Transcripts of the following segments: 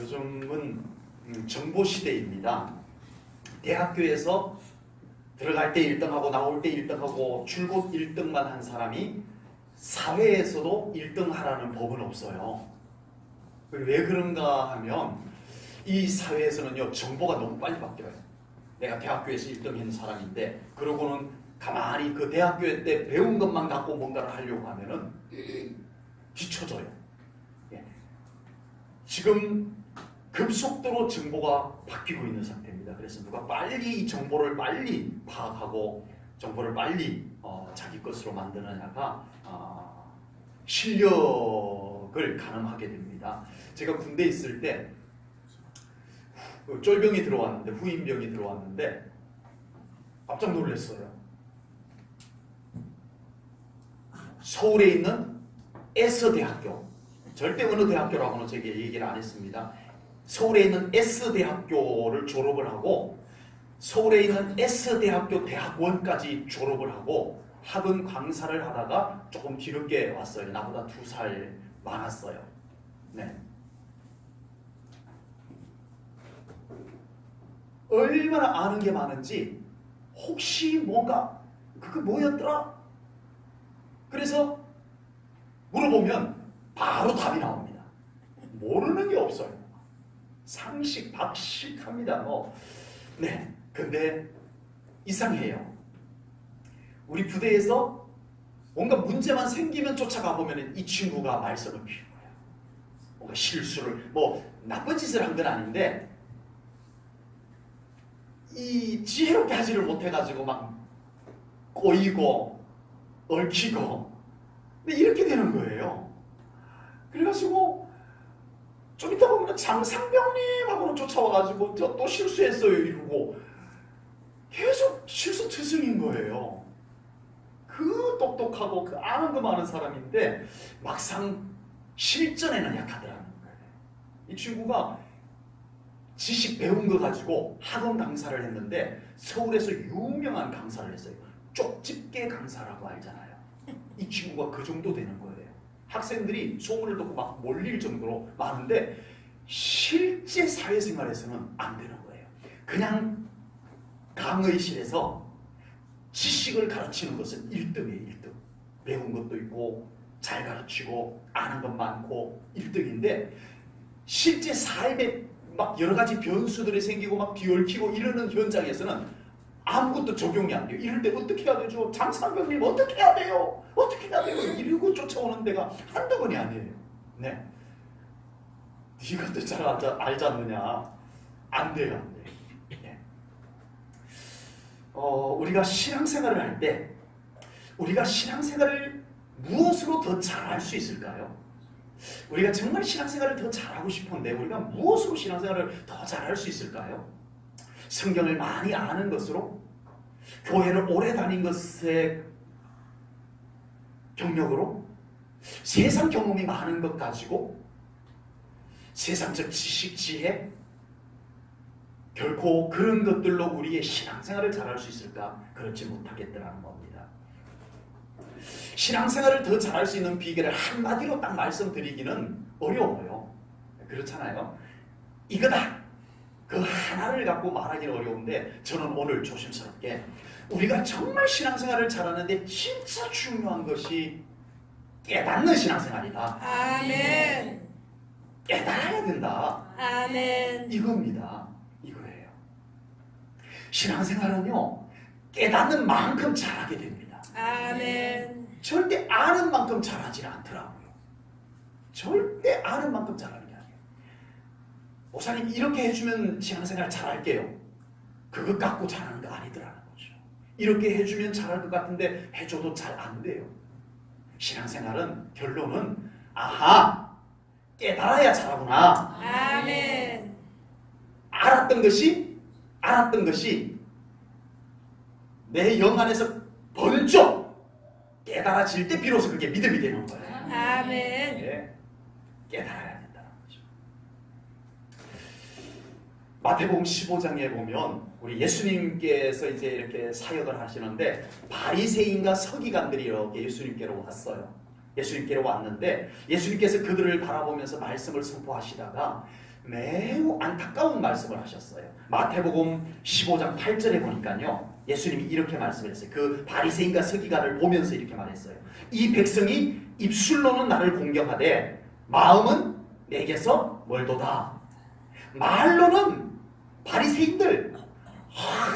요즘은 정보 시대입니다. 대학교에서 들어갈 때 1등하고 나올 때 1등하고 출국 1등만 한 사람이 사회에서도 1등하라는 법은 없어요. 왜 그런가 하면 이 사회에서는요, 정보가 너무 빨리 바뀌어요. 내가 대학교에서 1등 했는 사람인데 그러고는 가만히 그 대학교 때 배운 것만 갖고 뭔가를 하려고 하면은 뒤처져요. 지금 급속도로 정보가 바뀌고 있는 상태입니다. 그래서 누가 빨리 이 정보를 빨리 파악하고 정보를 빨리 자기 것으로 만드느냐가 실력을 가늠하게 됩니다. 제가 군대에 있을 때 쫄병이 들어왔는데, 후임병이 들어왔는데 깜짝 놀랐어요. 서울에 있는 S대학교, 절대 어느 대학교라고는 제게 얘기를 안 했습니다. 서울에 있는 S대학교를 졸업을 하고 서울에 있는 S대학교 대학원까지 졸업을 하고 학원 강사를 하다가 조금 뒤늦게 왔어요. 나보다 2살 많았어요. 네. 얼마나 아는 게 많은지, 혹시 뭔가 그게 뭐였더라? 그래서 물어보면 바로 답이 나옵니다. 모르는 게 없어요. 상식, 박식합니다. 네. 근데 이상해요. 우리 부대에서 뭔가 문제만 생기면 쫓아가 보면 이 친구가 말썽을 피우는 거예요. 뭔가 실수를, 나쁜 짓을 한 건 아닌데 이 지혜롭게 하지를 못해가지고 막 꼬이고 얽히고, 근데 이렇게 되는 거예요. 그래가지고 좀 이따 보면 장상병님하고는 쫓아와가지고 또 실수했어요 이러고 계속 실수 투성인 거예요. 그 똑똑하고 그 아는 거 많은 사람인데 막상 실전에는 약하더라는 거예요. 이 친구가 지식 배운 거 가지고 학원 강사를 했는데 서울에서 유명한 강사를 했어요. 쪽집게 강사라고 알잖아요. 이 친구가 그 정도 되는 거예요. 학생들이 소문을 듣고 막 몰릴 정도로 많은데 실제 사회생활에서는 안 되는 거예요. 그냥 강의실에서 지식을 가르치는 것은 1등이에요. 1등. 배운 것도 있고 잘 가르치고 아는 것 많고 1등인데 실제 삶에 막 여러 가지 변수들이 생기고 막 뒤얽히고 이러는 현장에서는 아무것도 적용이 안 돼요. 이럴 때 어떻게 해야 되죠? 장상병님 어떻게 해야 돼요? 어떻게 해야 돼요? 이러고 쫓아오는 데가 한두 번이 아니에요. 네. 네가 또 잘 알지 않느냐? 안 돼요. 안 돼요. 네. 우리가 신앙생활을 할 때 우리가 신앙생활을 무엇으로 더 잘할 수 있을까요? 우리가 정말 신앙생활을 더 잘하고 싶은데 우리가 무엇으로 신앙생활을 더 잘할 수 있을까요? 성경을 많이 아는 것으로, 교회를 오래 다닌 것의 경력으로, 세상 경험이 많은 것 가지고, 세상적 지식, 지혜, 결코 그런 것들로 우리의 신앙생활을 잘할 수 있을까? 그렇지 못하겠더라는 겁니다. 신앙생활을 더 잘할 수 있는 비결을 한마디로 딱 말씀드리기는 어려워요. 그렇잖아요. 이거다! 그 하나를 갖고 말하기는 어려운데 저는 오늘 조심스럽게 우리가 정말 신앙생활을 잘하는데 진짜 중요한 것이 깨닫는 신앙생활이다. 아멘. 깨달아야 된다. 아멘. 이겁니다. 이거예요. 신앙생활은요, 깨닫는 만큼 잘하게 됩니다. 아멘. 절대 아는 만큼 잘하지는 않더라고요. 절대 아는 만큼 잘하는 게 아니에요. 목사님 이렇게 해주면 신앙생활 잘할게요. 그것 갖고 잘하는 거 아니더라는 거죠. 이렇게 해주면 잘할 것 같은데 해줘도 잘 안 돼요. 신앙생활은 결론은 아하, 깨달아야 잘하구나. 아멘. 알았던 것이 내 영 안에서 번쩍 깨달아질 때 비로소 그게 믿음이 되는 거예요. 아멘. 예, 깨달아야 된다는 거죠. 마태복음 15장에 보면 우리 예수님께서 이제 이렇게 사역을 하시는데 바리새인과 서기관들이 이렇게 예수님께로 왔어요. 예수님께로 왔는데 예수님께서 그들을 바라보면서 말씀을 선포하시다가 매우 안타까운 말씀을 하셨어요. 마태복음 15장 8절에 보니까요. 예수님이 이렇게 말씀했어요. 그 바리새인과 서기관을 보면서 이렇게 말했어요. 이 백성이 입술로는 나를 공경하되 마음은 내게서 멀도다. 말로는 바리새인들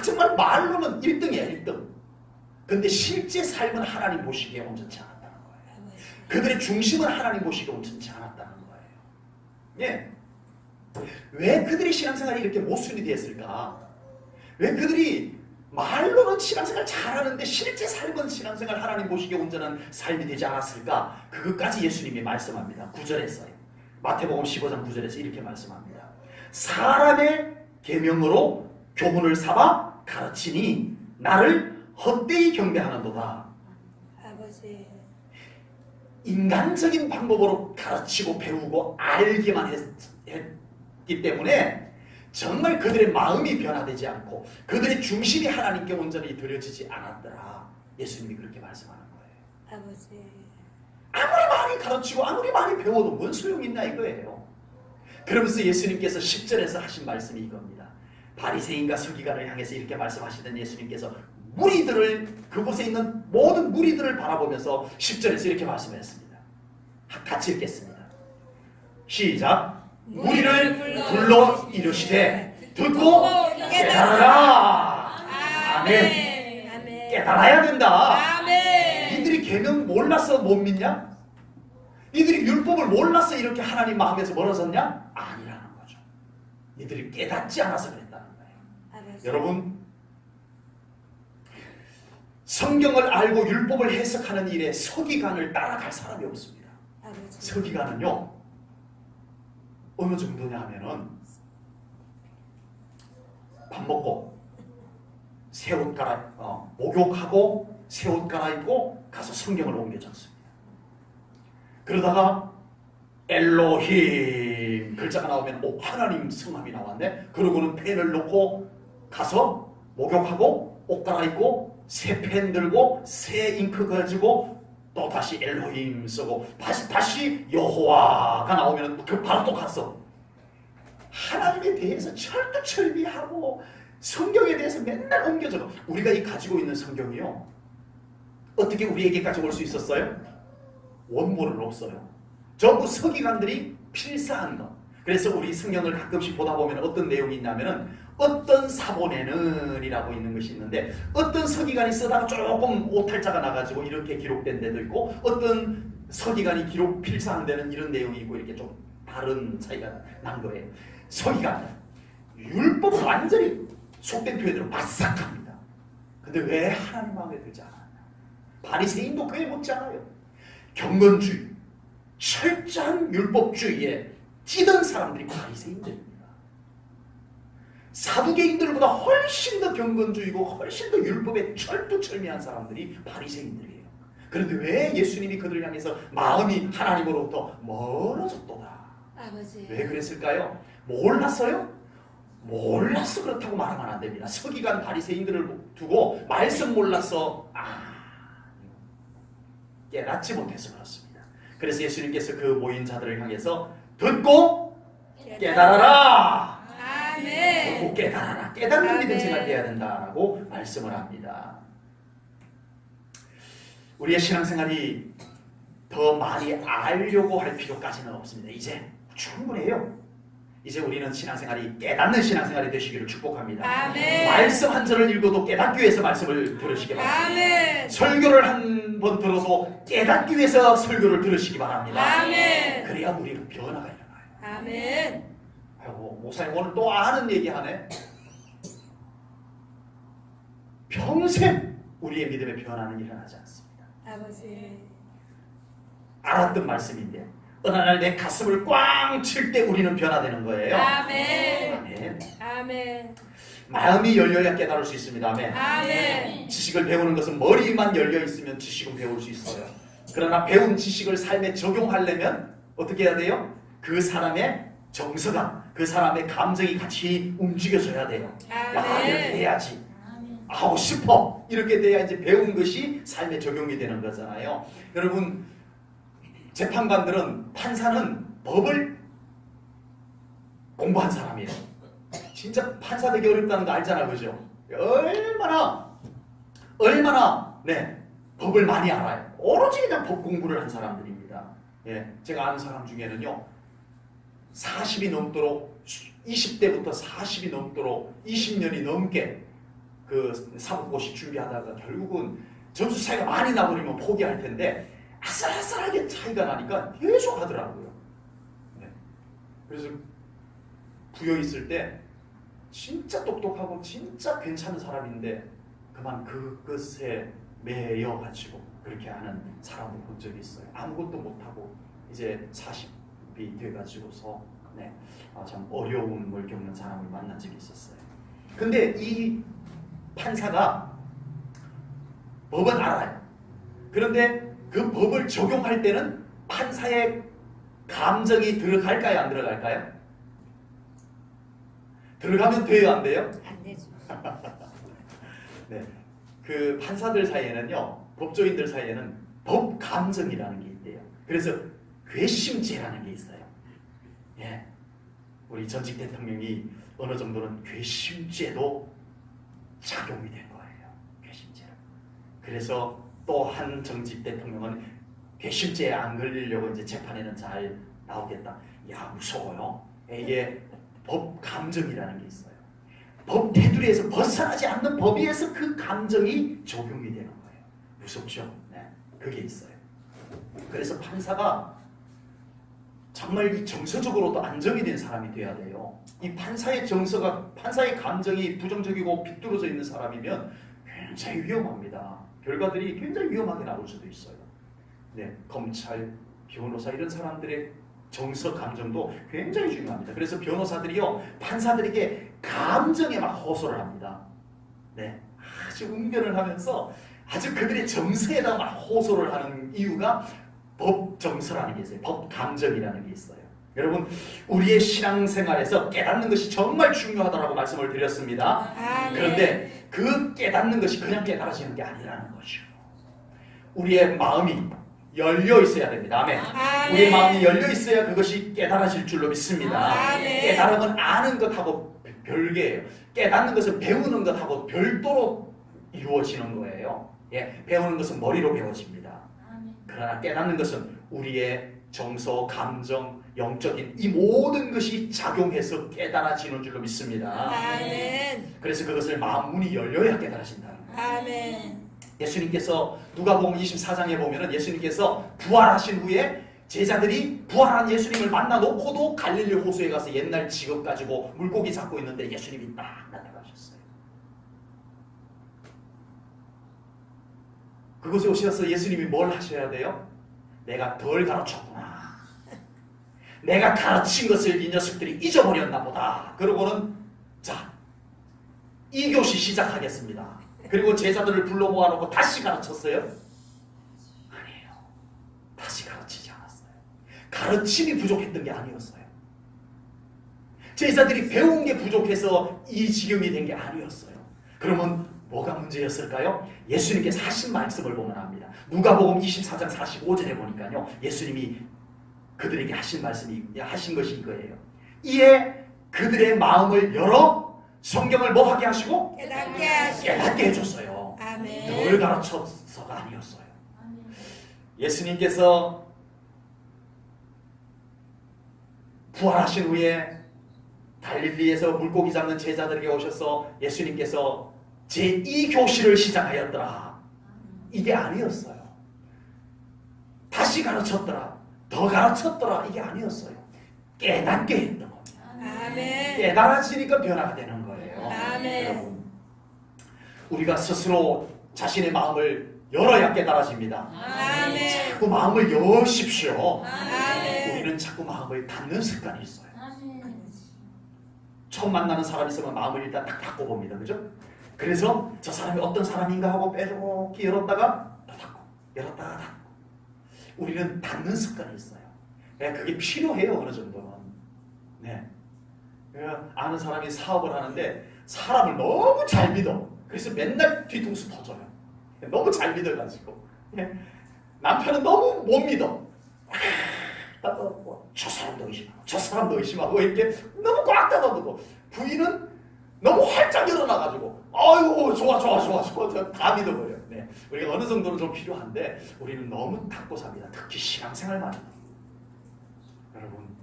정말 말로는 1등이야 1등. 근데 실제 삶은 하나님 보시기에 온전치 않았다는 거예요. 그들의 중심은 하나님 보시기에 온전치 않았다는 거예요. 예. 왜 그들의 신앙생활이 이렇게 모순이 됐을까? 왜 그들이 말로는 신앙생활 잘하는데 실제 삶은 신앙생활 하나님 보시기에 온전한 삶이 되지 않았을까? 그것까지 예수님이 말씀합니다. 9절에서요. 마태복음 15장 9절에서 이렇게 말씀합니다. 사람의 계명으로 교훈을 삼아 가르치니 나를 헛되이 경배하는도다. 아버지. 인간적인 방법으로 가르치고 배우고 알기만 했기 때문에 정말 그들의 마음이 변화되지 않고 그들의 중심이 하나님께 온전히 드려지지 않았더라. 예수님이 그렇게 말씀하는 거예요. 아버지. 아무리 많이 가르치고 아무리 많이 배워도 뭔 소용이 있나 이거예요. 그러면서 예수님께서 10절에서 하신 말씀이 이겁니다. 바리새인과 서기관을 향해서 이렇게 말씀하시던 예수님께서 무리들을 그곳에 있는 모든 무리들을 바라보면서 10절에서 이렇게 말씀했습니다. 같이 읽겠습니다. 시작. 무리를 불러 이르시되 듣고 깨달아라. 아멘. 아멘. 깨달아야 된다. 아멘. 이들이 계명 몰라서 못 믿냐? 이들이 율법을 몰라서 이렇게 하나님 마음에서 멀어졌냐? 아니라는 거죠. 이들이 깨닫지 않아서 그랬다는 거예요. 아버지. 여러분, 성경을 알고 율법을 해석하는 일에 서기관을 따라갈 사람이 없습니다. 아버지. 서기관은요 어느 정도냐 하면은 밥 먹고 새 옷 목욕하고 새 옷 갈아입고 가서 성경을 옮겨 적습니다. 그러다가 엘로힘 글자가 나오면 하나님 성함이 나왔네. 그러고는 펜을 놓고 가서 목욕하고 옷 갈아입고 새 펜 들고 새 잉크 가지고 또 다시 엘로힘 쓰고 다시 여호와가 나오면 그 바로 또 갔어. 하나님에 대해서 철두철미하고 성경에 대해서 맨날 옮겨져. 우리가 이 가지고 있는 성경이요 어떻게 우리에게까지 올 수 있었어요? 원본은 없어요. 전부 서기관들이 필사한 것. 그래서 우리 성경을 가끔씩 보다 보면 어떤 내용이 있냐면은 어떤 사본에는 이라고 있는 것이 있는데 어떤 서기관이 쓰다가 조금 오탈자가 나가지고 이렇게 기록된 데도 있고 어떤 서기관이 필사한 데는 이런 내용이 있고 이렇게 좀 다른 차이가 난 거예요. 서기관 율법은 완전히 속된 표현으로 마싹합니다. 근데 왜 하나님 마음에 들지 않아요? 바리새인도 그에 못지 않아요. 경건주의, 철저한 율법주의에 찌든 사람들이 바리새인들입니다. 사두개인들보다 훨씬 더 경건주의고 훨씬 더 율법에 철두철미한 사람들이 바리새인들이에요. 그런데 왜 예수님이 그들을 향해서 마음이 하나님으로부터 멀어졌도다? 아버지. 왜 그랬을까요? 몰랐어요? 몰라서 그렇다고 말하면 안 됩니다. 서기관 바리새인들을 두고 말씀 몰라서 깨닫지 못해서 그렇습니다. 그래서 예수님께서 그 모인 자들을 향해서 듣고 깨달아라. 아멘. 듣고 깨달아라. 깨닫는 아멘. 믿음 생활해야 된다라고 말씀을 합니다. 우리의 신앙생활이 더 많이 알려고 할 필요까지는 없습니다. 이제 충분해요. 이제 우리는 신앙생활이 깨닫는 신앙생활이 되시기를 축복합니다. 아멘. 말씀 한 절을 읽어도 깨닫기 위해서 말씀을 들으시기 바랍니다. 아멘. 설교를 한 번 들어도 깨닫기 위해서 설교를 들으시기 바랍니다. 아멘. 그래야 우리는 변화가 일어나요. 아멘. 아이고 목사님 오늘 또 아는 얘기하네. 평생 우리의 믿음의 변화는 일어나지 않습니다. 아버지. 알았던 말씀인데 어느 날 내 가슴을 꽝 칠 때 우리는 변화되는 거예요. 아멘. 아멘. 아멘. 마음이 열려야 깨달을 수 있습니다. 아멘. 아멘. 지식을 배우는 것은 머리만 열려 있으면 지식은 배울 수 있어요. 그러나 배운 지식을 삶에 적용하려면 어떻게 해야 돼요? 그 사람의 정서가, 그 사람의 감정이 같이 움직여져야 돼요. 야, 이렇게 해야지. 하고 싶어. 이렇게 돼야 이제 배운 것이 삶에 적용이 되는 거잖아요. 여러분, 재판관들은, 판사는 법을 공부한 사람이에요. 진짜 판사 되기 어렵다는 거 알잖아, 그죠? 얼마나 네 법을 많이 알아요. 오로지 그냥 법 공부를 한 사람들입니다. 예, 제가 아는 사람 중에는요, 40이 넘도록 20대부터 40이 넘도록 20년이 넘게 그 사법고시 준비하다가 결국은 점수 차이가 많이 나버리면 포기할 텐데 아슬아슬하게 차이가 나니까 계속 하더라고요. 네. 그래서 부여 있을 때 진짜 똑똑하고 진짜 괜찮은 사람인데 그만 그것에 매여가지고 그렇게 하는 사람을 본 적이 있어요. 아무것도 못하고 이제 40이 돼가지고서 네, 참 어려움을 겪는 사람을 만난 적이 있었어요. 근데 이 판사가 법은 알아요. 그런데 그 법을 적용할 때는 판사의 감정이 들어갈까요? 안 들어갈까요? 들어가면 돼요? 안 돼요? 안 되죠. 네, 그 판사들 사이에는요, 법조인들 사이에는 법 감정이라는 게 있대요. 그래서 괘씸죄라는 게 있어요. 예, 우리 전직 대통령이 어느 정도는 괘씸죄도 작용이 된 거예요. 괘씸죄로. 그래서 또 한 전직 대통령은 괘씸죄에 안 걸리려고 이제 재판에는 잘 나오겠다. 야, 무서워요. 이게 법 감정이라는 게 있어요. 법 테두리에서 벗어나지 않는 법위에서 그 감정이 적용이 되는 거예요. 무섭죠? 네, 그게 있어요. 그래서 판사가 정말 이 정서적으로도 안정이 된 사람이 돼야 돼요. 이 판사의 정서가, 판사의 감정이 부정적이고 비뚤어져 있는 사람이면 굉장히 위험합니다. 결과들이 굉장히 위험하게 나올 수도 있어요. 네, 검찰, 변호사 이런 사람들의 정서 감정도 굉장히 중요합니다. 그래서 변호사들이요, 판사들에게 감정에 막 호소를 합니다. 네, 아주 응변을 하면서 아주 그들의 정서에다 막 호소를 하는 이유가 법 정서라는 게 있어요. 법 감정이라는 게 있어요. 여러분, 우리의 신앙생활에서 깨닫는 것이 정말 중요하다고 말씀을 드렸습니다. 아멘. 그런데 그 깨닫는 것이 그냥 깨달아지는 게 아니라는 거죠. 우리의 마음이 열려 있어야 됩니다. 아멘. 아멘. 우리의 마음이 열려 있어야 그것이 깨달아질 줄로 믿습니다. 아멘. 깨달음은 아는 것하고 별개예요. 깨닫는 것은 배우는 것하고 별도로 이루어지는 거예요. 예, 배우는 것은 머리로 배워집니다. 그러나 깨닫는 것은 우리의 정서, 감정, 영적인 이 모든 것이 작용해서 깨달아지는 줄로 믿습니다. 아멘. 그래서 그것을 마음 문이 열려야 깨달아진다는 거예요. 아멘. 예수님께서 누가복음 24장에 보면은 예수님께서 부활하신 후에 제자들이 부활한 예수님을 만나 놓고도 갈릴리 호수에 가서 옛날 직업 가지고 물고기 잡고 있는데 예수님이 딱 나타나셨어요. 그곳에 오셔서 예수님이 뭘 하셔야 돼요? 내가 덜 가르쳤구나. 내가 가르친 것을 이 녀석들이 잊어버렸나 보다. 그러고는 자, 2교시 시작하겠습니다. 그리고 제자들을 불러 모아놓고 다시 가르쳤어요? 아니에요. 다시 가르치지 않았어요. 가르침이 부족했던 게 아니었어요. 제자들이 배운 게 부족해서 이 지경이 된 게 아니었어요. 그러면 뭐가 문제였을까요? 예수님께서 하신 말씀을 보면 압니다. 누가복음 24장 45절에 보니까요, 예수님이 그들에게 하신 말씀이, 하신 것이 이거예요. 이에 그들의 마음을 열어 성경을 뭐 하게 하시고? 깨닫게 해줬어요. 아멘. 널 가르쳐서가 아니었어요. 예수님께서 부활하신 후에 갈릴리에서 물고기 잡는 제자들에게 오셔서 예수님께서 제2교시를 시작하였더라. 이게 아니었어요. 다시 가르쳤더라. 더 가르쳤더라. 이게 아니었어요. 깨닫게 했던 겁니다. 아멘. 깨달아지니까 변화가 되는 거예요. 아멘. 여러분, 우리가 스스로 자신의 마음을 열어야 깨달아집니다. 아멘. 자꾸 마음을 여십시오. 아멘. 우리는 자꾸 마음을 닫는 습관이 있어요. 처음 만나는 사람 있으면 마음을 일단 딱 닫고 봅니다. 그죠? 그래서 저 사람이 어떤 사람인가 하고 빼곡히 열었다가 또 닫고, 열었다가 닫고. 우리는 닫는 습관이 있어요. 그게 필요해요, 어느 정도는. 네. 아는 사람이 사업을 하는데 사람을 너무 잘 믿어. 그래서 맨날 뒤통수 터져요. 너무 잘 믿어가지고. 남편은 너무 못 믿어. 저 사람도 의심하고 저 사람도 의심하고 이렇게 너무 꽉 닫아두고 부인은 너무 활짝 열어놔가지고 아이고 좋아 다 믿어버려요. 네. 우리가 어느 정도는 좀 필요한데 우리는 너무 닫고 삽니다. 특히 신앙생활 말이에요. 여러분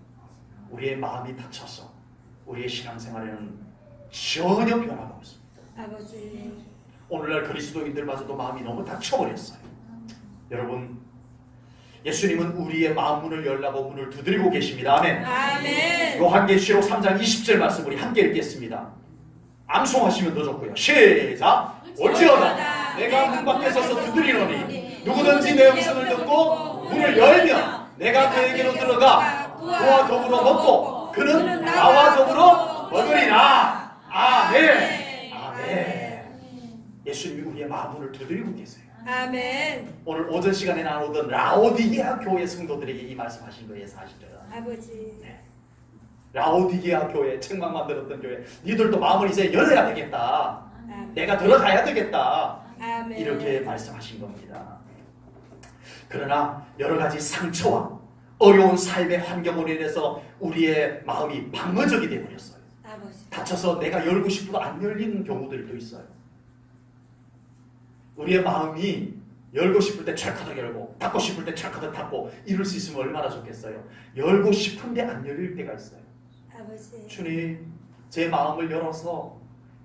우리의 마음이 닫혀서 우리의 신앙생활에는 전혀 변화가 없습니다. 아버지. 오늘날 그리스도인들마저도 마음이 너무 닫혀버렸어요. 여러분 예수님은 우리의 마음 문을 열라고 문을 두드리고 계십니다. 아멘. 아멘. 요한계시록 3장 20절 말씀 우리 함께 읽겠습니다. 암송하시면 더 좋고요. 시작. 올지어다 내가 문 밖에 서서 두드리노니 누구든지 내 음성을 듣고 문을 열면 내가 그에게로 들어가 그와 더불어 먹고 그는 나와 더불어 먹으리라. 아멘. 아멘. 예수님이 우리의 마음 문을 두드리고 계세요. 아멘. 오늘 오전 시간에 나누던 라오디게아 교회 성도들에게 이 말씀하신 거예요. 사실은 아버지. 라오디게아 교회 책망 만들었던 교회 니들도 마음을 이제 열어야 되겠다. 아멘. 내가 들어가야 되겠다. 아멘. 이렇게 말씀하신 겁니다. 그러나 여러 가지 상처와 어려운 삶의 환경으로 인해서 우리의 마음이 방어적이 되어버렸어요. 아버지. 닫혀서 내가 열고 싶어도 안 열리는 경우들도 있어요. 우리의 마음이 열고 싶을 때 철커덕 열고 닫고 싶을 때 철커덕 닫고 이럴 수 있으면 얼마나 좋겠어요. 열고 싶은데 안 열릴 때가 있어요. 아버지. 주님 제 마음을 열어서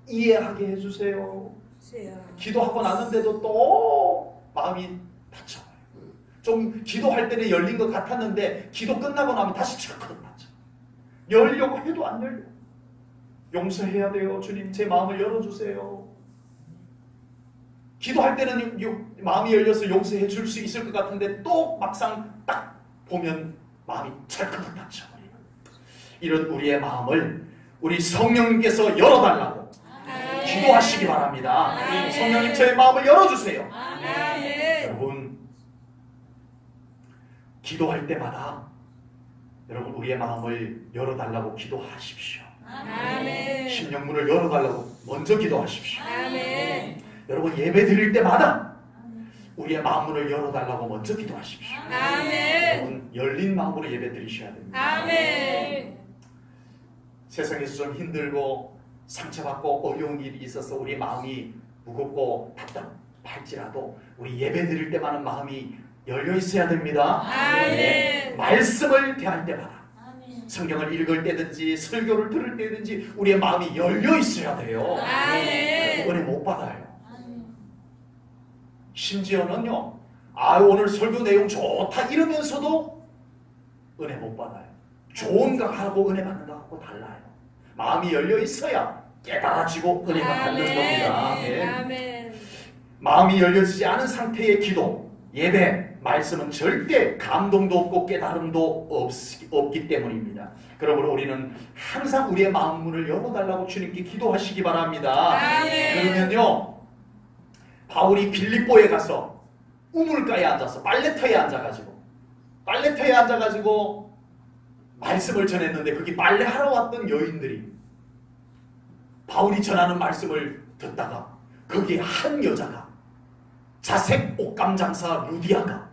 이해하게 해주세요. 주여. 기도하고 났는데도 또 마음이 닫혀요. 좀 기도할 때는 열린 것 같았는데 기도 끝나고 나면 다시 철커덕 닫혀. 열려고 해도 안 열려. 용서해야 돼요. 주님 제 마음을 열어주세요. 기도할 때는 마음이 열려서 용서해 줄 수 있을 것 같은데 또 막상 딱 보면 마음이 철커덕 닫혀버려요. 이런 우리의 마음을 우리 성령님께서 열어달라고 아멘. 기도하시기 바랍니다. 아멘. 성령님 저의 마음을 열어주세요. 아멘. 여러분 기도할 때마다 여러분 우리의 마음을 열어달라고 기도하십시오. 아멘. 심령문을 열어달라고 먼저 기도하십시오. 아멘. 여러분 예배 드릴 때마다 우리의 마음문을 열어달라고 먼저 기도하십시오. 아멘. 여러분 열린 마음으로 예배 드리셔야 됩니다. 아멘. 세상에서 좀 힘들고 상처받고 어려운 일이 있어서 우리 마음이 무겁고 답답할지라도 우리 예배 드릴 때만은 마음이 열려 있어야 됩니다. 아멘. 말씀을 대할 때마다 성경을 읽을 때든지 설교를 들을 때든지 우리의 마음이 열려 있어야 돼요. 아멘. 은혜 못 받아요. 심지어는요 오늘 설교 내용 좋다 이러면서도 은혜 못 받아요. 좋은 거 하고 은혜 받는 거 하고 달라요. 마음이 열려 있어야 깨달아지고 은혜가 받는 겁니다. 네. 아멘. 마음이 열려지지 않은 상태의 기도, 예배, 말씀은 절대 감동도 없고 깨달음도 없기 때문입니다. 그러므로 우리는 항상 우리의 마음 문을 열어달라고 주님께 기도하시기 바랍니다. 아멘. 그러면요 바울이 빌립보에 가서 우물가에 앉아서 빨래터에 앉아가지고 말씀을 전했는데 거기 빨래하러 왔던 여인들이 바울이 전하는 말씀을 듣다가 거기에 한 여자가 자색 옷감 장사 루디아가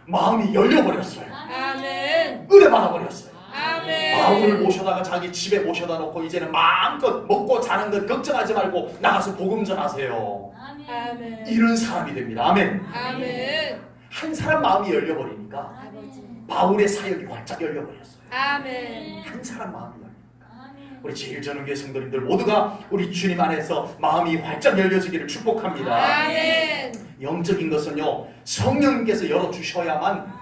마음이 열려버렸어요. 아멘. 은혜 받아버렸어요. 아멘. 바울을 모셔다가 자기 집에 모셔다 놓고 이제는 마음껏 먹고 자는 것 걱정하지 말고 나가서 복음 전하세요. 아멘. 이런 사람이 됩니다. 아멘. 아멘. 한 사람 마음이 열려버리니까 아버지. 바울의 사역이 활짝 열려버렸어요. 아멘. 한 사람 마음이 열리니까 우리 제일전원교회 성도님들 모두가 우리 주님 안에서 마음이 활짝 열려지기를 축복합니다. 아멘. 영적인 것은요 성령님께서 열어주셔야만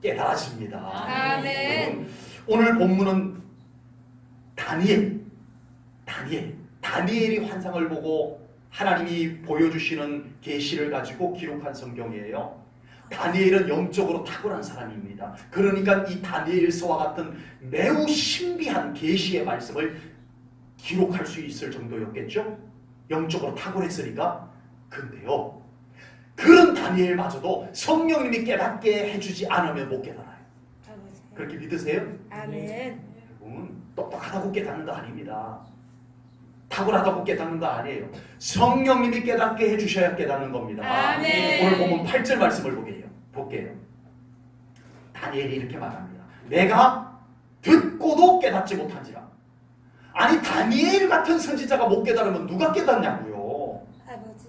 깨달아집니다. 아멘. 여러분, 오늘 본문은 다니엘이 환상을 보고 하나님이 보여주시는 계시를 가지고 기록한 성경이에요. 다니엘은 영적으로 탁월한 사람입니다. 그러니까 이 다니엘서와 같은 매우 신비한 계시의 말씀을 기록할 수 있을 정도였겠죠. 영적으로 탁월했으니까. 근데요 그런 다니엘마저도 성령님이 깨닫게 해주지 않으면 못 깨달아요. 아버지. 그렇게 믿으세요? 아멘. 여러분 똑똑하다고 깨닫는 거 아닙니다. 탁월하다고 깨닫는 거 아니에요. 성령님이 깨닫게 해주셔야 깨닫는 겁니다. 아멘. 오늘 보면 8절 말씀을 볼게요. 다니엘이 이렇게 말합니다. 내가 듣고도 깨닫지 못한지라. 아니 다니엘 같은 선지자가 못 깨달으면 누가 깨닫냐고요. 아버지.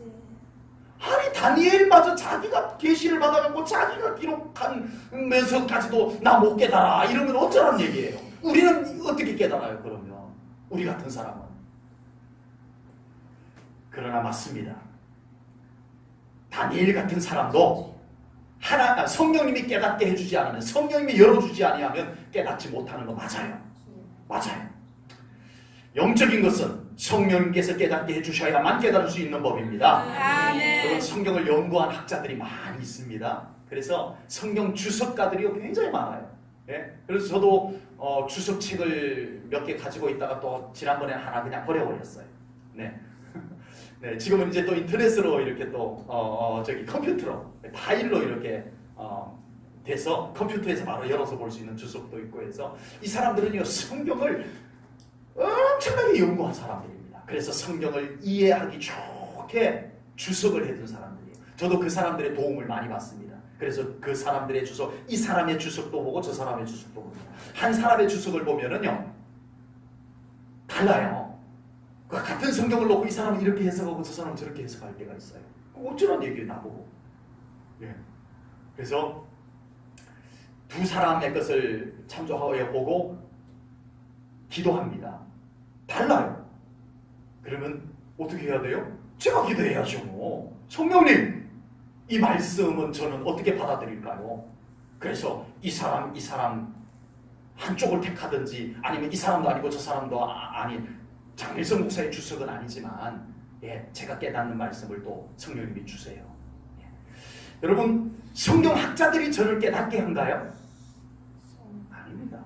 아니 다니엘마저 자기가 계시를 받아갖고 자기가 기록하면서까지도 나 못 깨달아 이러면 어쩌란 얘기예요. 우리는 어떻게 깨달아요 그러면? 우리 같은 사람은. 그러나 맞습니다. 다니엘 같은 사람도 성령님이 깨닫게 해주지 않으면, 성령님이 열어주지 아니하면 깨닫지 못하는 거 맞아요. 맞아요. 영적인 것은 성령님께서 깨닫게 해주셔야만 깨달을 수 있는 법입니다. 아멘. 여러분 성경을 연구한 학자들이 많이 있습니다. 그래서 성경 주석가들이 굉장히 많아요. 예? 그래서 저도 주석책을 몇 개 가지고 있다가 또 지난번에 하나 그냥 버려버렸어요. 네. 네, 지금은 이제 또 인터넷으로 이렇게 또 컴퓨터로 파일로 이렇게 돼서 컴퓨터에서 바로 열어서 볼 수 있는 주석도 있고 해서 이 사람들은요 성경을 엄청나게 연구한 사람들입니다. 그래서 성경을 이해하기 좋게 주석을 해둔 사람들이에요. 저도 그 사람들의 도움을 많이 받습니다. 그래서 그 사람들의 주석, 이 사람의 주석도 보고 저 사람의 주석도 봅니다. 한 사람의 주석을 보면은요 달라요. 같은 성경을 놓고 이 사람은 이렇게 해석하고 저 사람은 저렇게 해석할 때가 있어요. 어쩌란 얘기예요 나보고. 예. 그래서 두 사람의 것을 참조하여 보고 기도합니다. 달라요. 그러면 어떻게 해야 돼요? 제가 기도해야죠. 뭐. 성령님, 이 말씀은 저는 어떻게 받아들일까요? 그래서 이 사람 한쪽을 택하든지 아니면 이 사람도 아니고 저 사람도 아닌 장일성 목사의 주석은 아니지만 제가 깨닫는 말씀을 또 성령님이 주세요. 여러분 성경학자들이 저를 깨닫게 한가요? 아닙니다.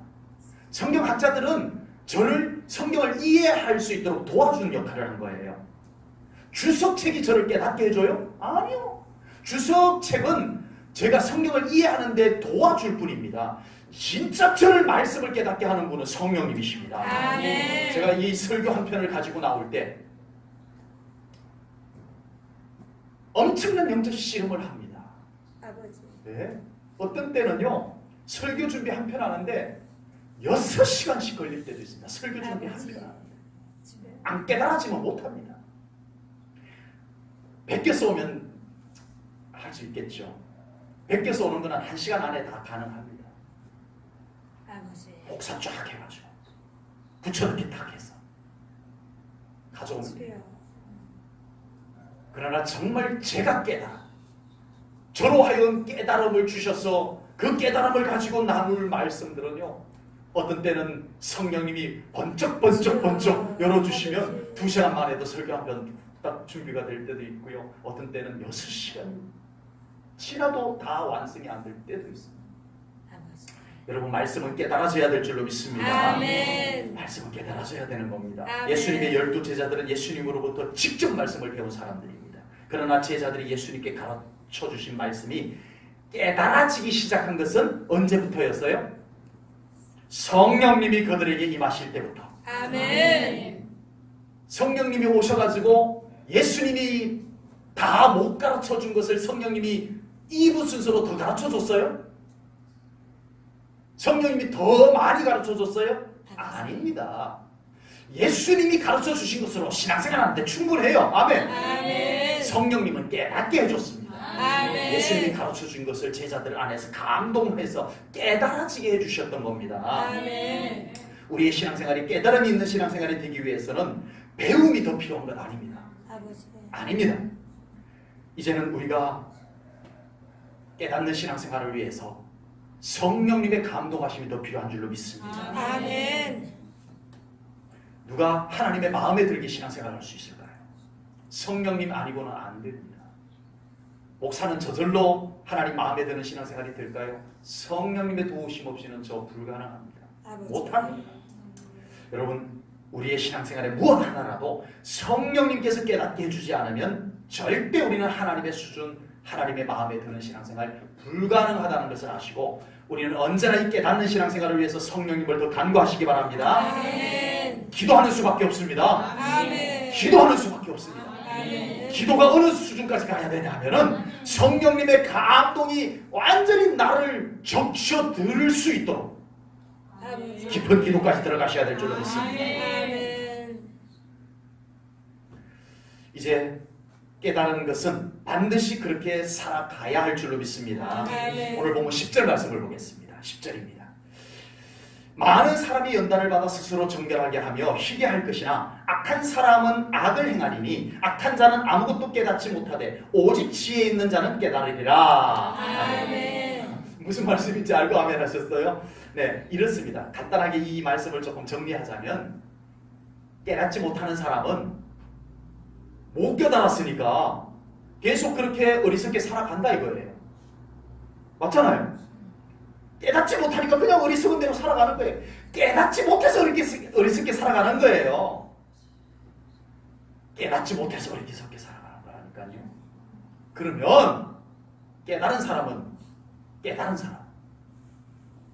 성경학자들은 저를 성경을 이해할 수 있도록 도와주는 역할을 한 거예요. 주석책이 저를 깨닫게 해줘요? 아니요. 주석책은 제가 성경을 이해하는 데 도와줄 뿐입니다. 진짜 저를 말씀을 깨닫게 하는 분은 성령님이십니다. 아멘. 제가 이 설교 한 편을 가지고 나올 때 엄청난 영적 씨름을 합니다. 아버지. 네? 어떤 때는요 설교 준비 한 편 하는데 6시간씩 걸릴 때도 있습니다. 설교 준비 한 편 하는데 안 깨달아지면 못합니다. 베껴서 오면 할 수 있겠죠. 베껴서 오는 거는 1시간 안에 다 가능합니다. 아버지. 복사 쫙 해가지고 붙여넣기 딱 해서 가져오면 돼요. 그러나 정말 제가 저로 하여금 깨달음을 주셔서 그 깨달음을 가지고 나눌 말씀들은요 어떤 때는 성령님이 번쩍 열어주시면 2시간 만에도 설교 한 편 딱 준비가 될 때도 있고요. 어떤 때는 6시간 지나도 다 완성이 안 될 때도 있습니다. 여러분 말씀은 깨달아져야 될 줄로 믿습니다. 아멘. 말씀은 깨달아져야 되는 겁니다. 아멘. 예수님의 12 제자들은 예수님으로부터 직접 말씀을 배운 사람들입니다. 그러나 제자들이 예수님께 가르쳐 주신 말씀이 깨달아지기 시작한 것은 언제부터였어요? 성령님이 그들에게 임하실 때부터. 아멘. 성령님이 오셔가지고 예수님이 다 못 가르쳐 준 것을 성령님이 2부 순서로 더 가르쳐 줬어요? 성령님이 더 많이 가르쳐 줬어요? 아닙니다. 예수님이 가르쳐 주신 것으로 신앙생활하는데 충분해요. 아멘. 아멘. 성령님은 깨닫게 해줬습니다. 아멘. 예수님이 가르쳐 준 것을 제자들 안에서 감동해서 깨달아지게 해주셨던 겁니다. 아멘. 우리의 신앙생활이 깨달음이 있는 신앙생활이 되기 위해서는 배움이 더 필요한 건 아닙니다. 아버지. 아닙니다. 이제는 우리가 깨닫는 신앙생활을 위해서 성령님의 감동하심이 더 필요한 줄로 믿습니다. 아멘. 누가 하나님의 마음에 들게 신앙생활을 할 수 있을까요? 성령님 아니고는 안 됩니다. 목사는 저절로 하나님 마음에 드는 신앙생활이 될까요? 성령님의 도우심 없이는 저 불가능합니다. 아버지. 못합니다. 여러분 우리의 신앙생활에 무엇 하나라도 성령님께서 깨닫게 해주지 않으면 절대 우리는 하나님의 수준, 하나님의 마음에 드는 신앙생활 불가능하다는 것을 아시고 우리는 언제나 이 깨닫는 신앙생활을 위해서 성령님을 더 간구하시기 바랍니다. 아멘. 기도하는 수밖에 없습니다. 아멘. 기도하는 수밖에 없습니다. 아멘. 기도가 어느 수준까지 가야 되냐 하면은 성령님의 감동이 완전히 나를 적셔 들을 수 있도록 아버지. 깊은 기도까지 들어가셔야 될 줄로 믿습니다. 아멘. 이제 깨달은 것은 반드시 그렇게 살아가야 할 줄로 믿습니다. 아멘. 오늘 보면 10절 말씀을 보겠습니다. 10절입니다. 많은 사람이 연단을 받아 스스로 정결하게 하며 희게 할 것이나 악한 사람은 악을 행하리니 악한 자는 아무것도 깨닫지 못하되 오직 지혜 있는 자는 깨달으리라. 아멘. 무슨 말씀인지 알고 아멘 하셨어요? 네, 이렇습니다. 간단하게 이 말씀을 조금 정리하자면 깨닫지 못하는 사람은 못 깨달았으니까 계속 그렇게 어리석게 살아간다 이거예요. 맞잖아요. 깨닫지 못하니까 그냥 어리석은 대로 살아가는 거예요. 깨닫지 못해서 어리석게 살아가는 거예요. 깨닫지 못해서 어리석게 살아가는 거라니까요. 그러면 깨달은 사람은 깨달은 사람.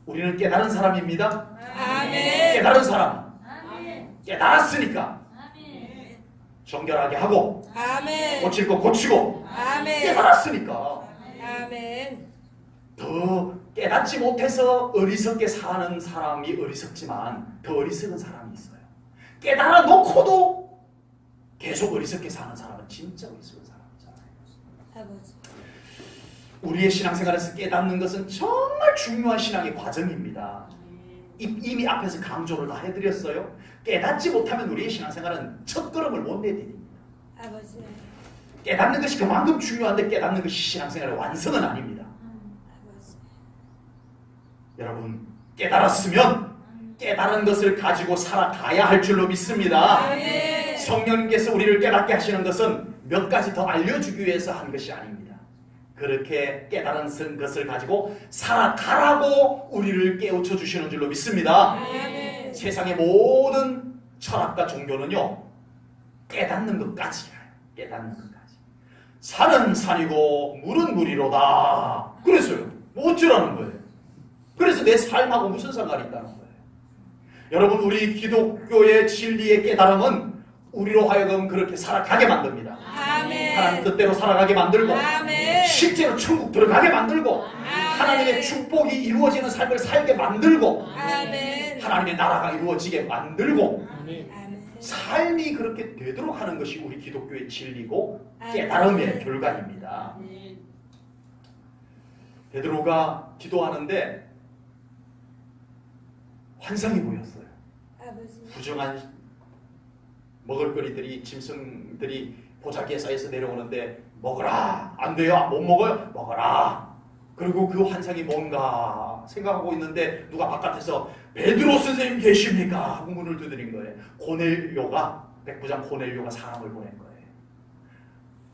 우리는 깨달은 사람입니다. 아멘. 깨달은 사람. 아멘. 깨달았으니까 아멘. 정결하게 하고 아멘. 고칠 거 고치고 아멘. 깨달았으니까 아멘. 더 깨닫지 못해서 어리석게 사는 사람이 어리석지만 더 어리석은 사람이 있어요. 깨달아 놓고도 계속 어리석게 사는 사람은 진짜 어리석은 사람이잖아요. 아버지. 우리의 신앙생활에서 깨닫는 것은 정말 중요한 신앙의 과정입니다. 이미 앞에서 강조를 다 해드렸어요. 깨닫지 못하면 우리의 신앙생활은 첫걸음을 못 내딛습니다. 아버지. 깨닫는 것이 그만큼 중요한데 깨닫는 것이 신앙생활의 완성은 아닙니다. 아버지. 여러분 깨달았으면 깨달은 것을 가지고 살아가야 할 줄로 믿습니다. 아멘. 성령님께서 우리를 깨닫게 하시는 것은 몇 가지 더 알려주기 위해서 한 것이 아닙니다. 그렇게 깨달은 것을 가지고 살아가라고 우리를 깨우쳐 주시는 줄로 믿습니다. 아멘. 세상의 모든 철학과 종교는요 깨닫는 것까지예요. 깨닫는 것까지. 산은 산이고 물은 물이로다. 그랬어요. 뭐 어쩌라는 거예요. 그래서 내 삶하고 무슨 상관이 있다는 거예요. 여러분 우리 기독교의 진리의 깨달음은 우리로 하여금 그렇게 살아가게 만듭니다. 아멘. 하나님 뜻대로 살아가게 만들고 아멘. 실제로 천국 들어가게 만들고 하나님의 축복이 이루어지는 삶을 살게 만들고 아멘. 하나님의 나라가 이루어지게 만들고 아멘. 삶이 그렇게 되도록 하는 것이 우리 기독교의 진리고 깨달음의 결과입니다. 베드로가 기도하는데 환상이 보였어요. 아버지. 부정한 먹을거리들이 짐승들이 보자기에 쌓여서 내려오는데 먹어라. 안 돼요. 못 먹어요. 먹어라. 그리고 그 환상이 뭔가 생각하고 있는데 누가 바깥에서 베드로 선생님 계십니까? 하고 문을 두드린 거예요. 고넬료가 백부장 고넬료가 사람을 보낸 거예요.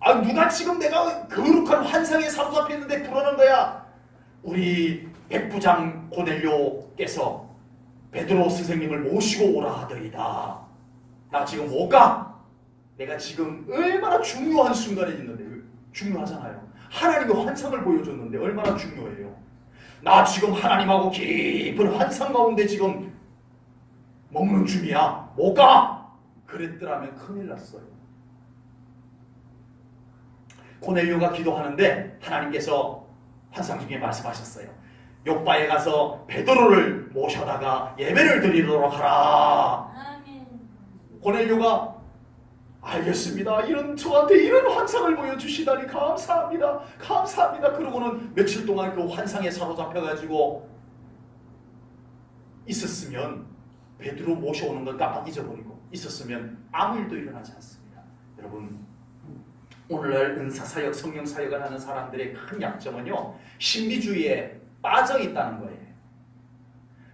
아 누가 지금 내가 거룩한 환상에 사로잡혀 있는데 부르는 거야. 우리 백부장 고넬료께서 베드로 선생님을 모시고 오라 하더이다. 나 지금 못 가. 내가 지금 얼마나 중요한 순간에 있는데 중요하잖아요. 하나님의 환상을 보여줬는데 얼마나 중요해요. 나 지금 하나님하고 깊은 환상 가운데 지금 먹는 중이야. 못 가. 그랬더라면 큰일 났어요. 고넬료가 기도하는데 하나님께서 환상 중에 말씀하셨어요. 요바에 가서 베드로를 모셔다가 예배를 드리도록 하라. 아멘. 고넬료가 알겠습니다. 저한테 이런 환상을 보여주시다니 감사합니다. 감사합니다. 그러고는 며칠 동안 그 환상에 사로잡혀가지고 있었으면 베드로 모셔오는 걸 깜빡 잊어버리고 있었으면 아무 일도 일어나지 않습니다. 여러분 오늘날 은사사역, 성령사역을 하는 사람들의 큰 약점은요 신비주의에 빠져 있다는 거예요.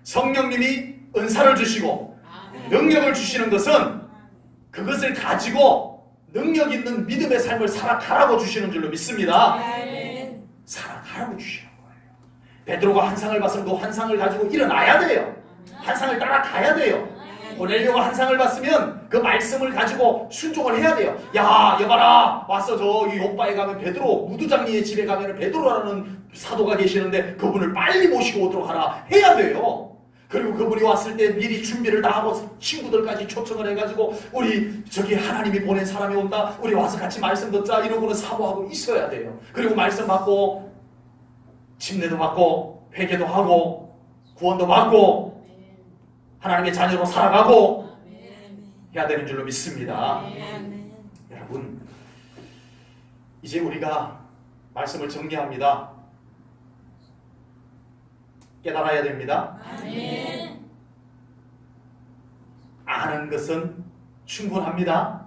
성령님이 은사를 주시고 능력을 주시는 것은 그것을 가지고 능력 있는 믿음의 삶을 살아가라고 주시는 줄로 믿습니다. 아멘. 살아가라고 주시는 거예요. 베드로가 환상을 봤으면 그 환상을 가지고 일어나야 돼요. 환상을 따라가야 돼요. 고넬료가 환상을 봤으면 그 말씀을 가지고 순종을 해야 돼요. 야 여봐라 와서 저기 요바에 가면 베드로 무두장리의 집에 가면 베드로라는 사도가 계시는데 그분을 빨리 모시고 오도록 하라 해야 돼요. 그리고 그분이 왔을 때 미리 준비를 다 하고 친구들까지 초청을 해가지고 우리 저기 하나님이 보낸 사람이 온다. 우리 와서 같이 말씀 듣자 이러고는 사모하고 있어야 돼요. 그리고 말씀 받고 침례도 받고 회개도 하고 구원도 받고 하나님의 자녀로 살아가고 아멘. 해야 되는 줄로 믿습니다. 아멘. 여러분, 이제 우리가 말씀을 정리합니다. 깨달아야 됩니다. 아멘. 아는 것은 충분합니다.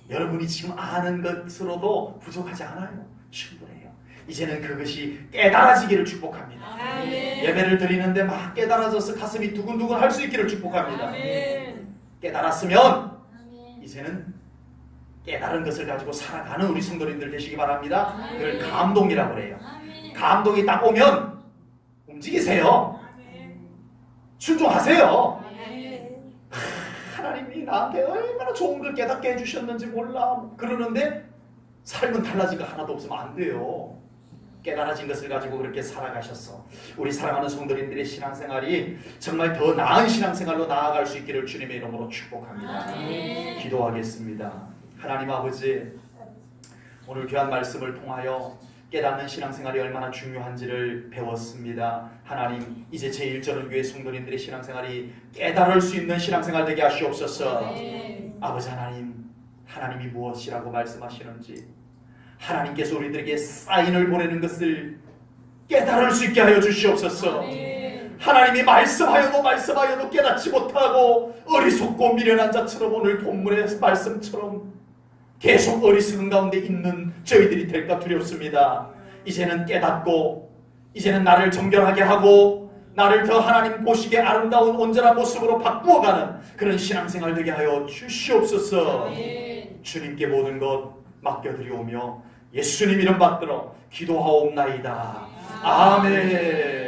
여러분이 지금 아는 것으로도 부족하지 않아요. 충분해요. 이제는 그것이 깨달아지기를 축복합니다. 아멘. 예배를 드리는데 막 깨달아져서 가슴이 두근두근 할 수 있기를 축복합니다. 아멘. 깨달았으면 이제는 깨달은 것을 가지고 살아가는 우리 성도님들 되시기 바랍니다. 그걸 감동이라고 그래요. 감동이 딱 오면 움직이세요. 순종하세요. 아멘. 하나님이 나한테 얼마나 좋은 걸 깨닫게 해주셨는지 몰라 그러는데 삶은 달라진 거 하나도 없으면 안 돼요. 깨달아진 것을 가지고 그렇게 살아가셨어. 우리 사랑하는 성도님들의 신앙생활이 정말 더 나은 신앙생활로 나아갈 수 있기를 주님의 이름으로 축복합니다. 아멘. 기도하겠습니다. 하나님 아버지, 오늘 귀한 말씀을 통하여 깨닫는 신앙생활이 얼마나 중요한지를 배웠습니다. 하나님, 이제 제1절은 교회 성도님들의 신앙생활이 깨달을 수 있는 신앙생활 되게 하시옵소서. 아멘. 아버지 하나님, 하나님이 무엇이라고 말씀하시는지, 하나님께서 우리들에게 사인을 보내는 것을 깨달을 수 있게 하여 주시옵소서. 아멘. 하나님이 말씀하여도 깨닫지 못하고 어리석고 미련한 자처럼 오늘 본문의 말씀처럼 계속 어리석은 가운데 있는 저희들이 될까 두렵습니다. 이제는 깨닫고 이제는 나를 정결하게 하고 나를 더 하나님 보시기에 아름다운 온전한 모습으로 바꾸어가는 그런 신앙생활 되게 하여 주시옵소서. 아멘. 주님께 모든 것 맡겨드리오며 예수님 이름 받들어 기도하옵나이다. 아멘.